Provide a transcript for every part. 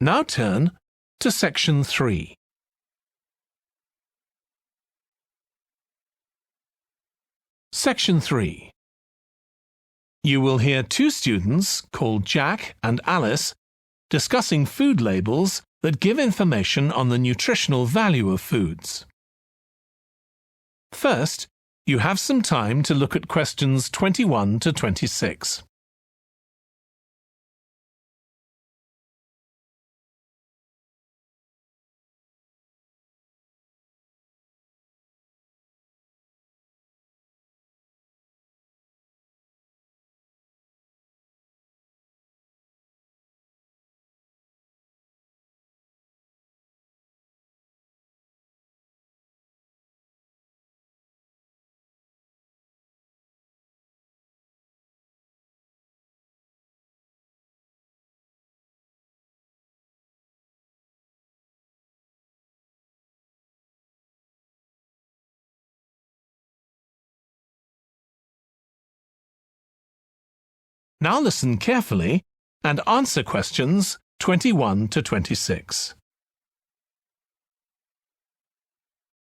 Now turn to Section 3. Section 3. You will hear two students called Jack and Alice discussing food labels that give information on the nutritional value of foods. First, you have some time to look at questions 21 to 26. Now listen carefully and answer questions 21 to 26.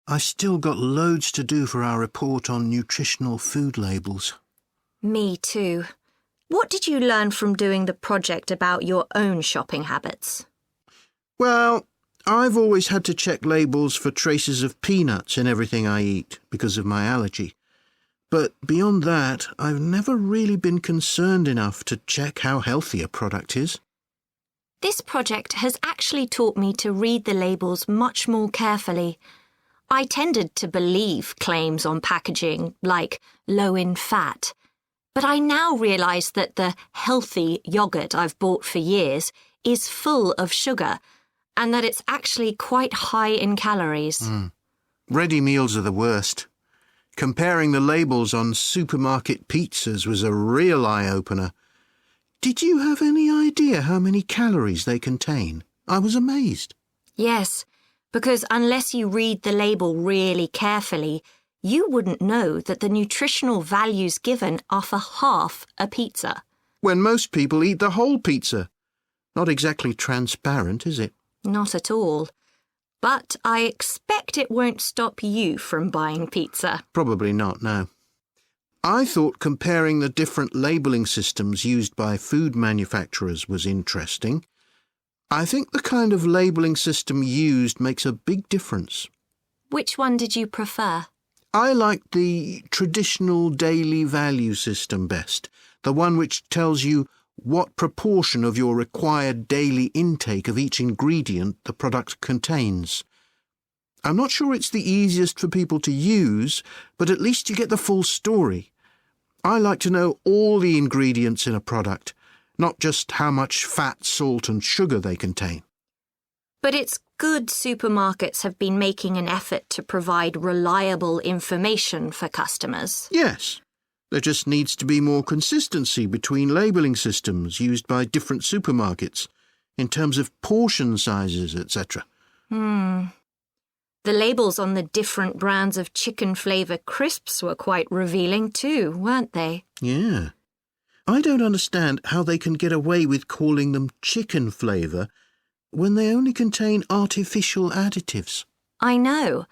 I still got loads to do for our report on nutritional food labels. Me too. What did you learn from doing the project about your own shopping habits? Well, I've always had to check labels for traces of peanuts in everything I eat because of my allergy. But beyond that, I've never really been concerned enough to check how healthy a product is. This project has actually taught me to read the labels much more carefully. I tended to believe claims on packaging, like low in fat. But I now realise that the healthy yoghurt I've bought for years is full of sugar, and that it's actually quite high in calories. Ready meals are the worst. Comparing the labels on supermarket pizzas was a real eye-opener. Did you have any idea how many calories they contain? I was amazed. Yes, because unless you read the label really carefully, you wouldn't know that the nutritional values given are for half a pizza. When most people eat the whole pizza. Not exactly transparent, is it? Not at all. But I expect it won't stop you from buying pizza. Probably not, no. I thought comparing the different labelling systems used by food manufacturers was interesting. I think the kind of labelling system used makes a big difference. Which one did you prefer? I liked the traditional daily value system best, the one which tells you what proportion of your required daily intake of each ingredient the product contains. I'm not sure it's the easiest for people to use, but at least you get the full story. I like to know all the ingredients in a product, not just how much fat, salt and sugar they contain. But it's good supermarkets have been making an effort to provide reliable information for customers. Yes. There just needs to be more consistency between labelling systems used by different supermarkets, in terms of portion sizes, etc. The labels on the different brands of chicken flavour crisps were quite revealing too, weren't they? Yeah. I don't understand how they can get away with calling them chicken flavour when they only contain artificial additives. I know.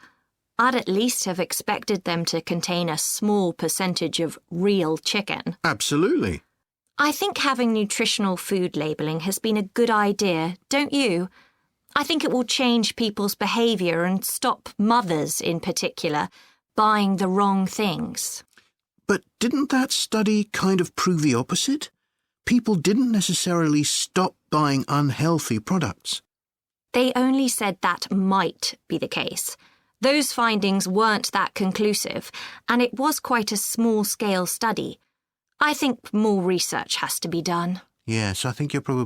I'd at least have expected them to contain a small percentage of real chicken. Absolutely. I think having nutritional food labelling has been a good idea, don't you? I think it will change people's behaviour and stop mothers, in particular, buying the wrong things. But didn't that study kind of prove the opposite? People didn't necessarily stop buying unhealthy products. They only said that might be the case. Those findings weren't that conclusive, and it was quite a small-scale study. I think more research has to be done. Yes, I think you're probably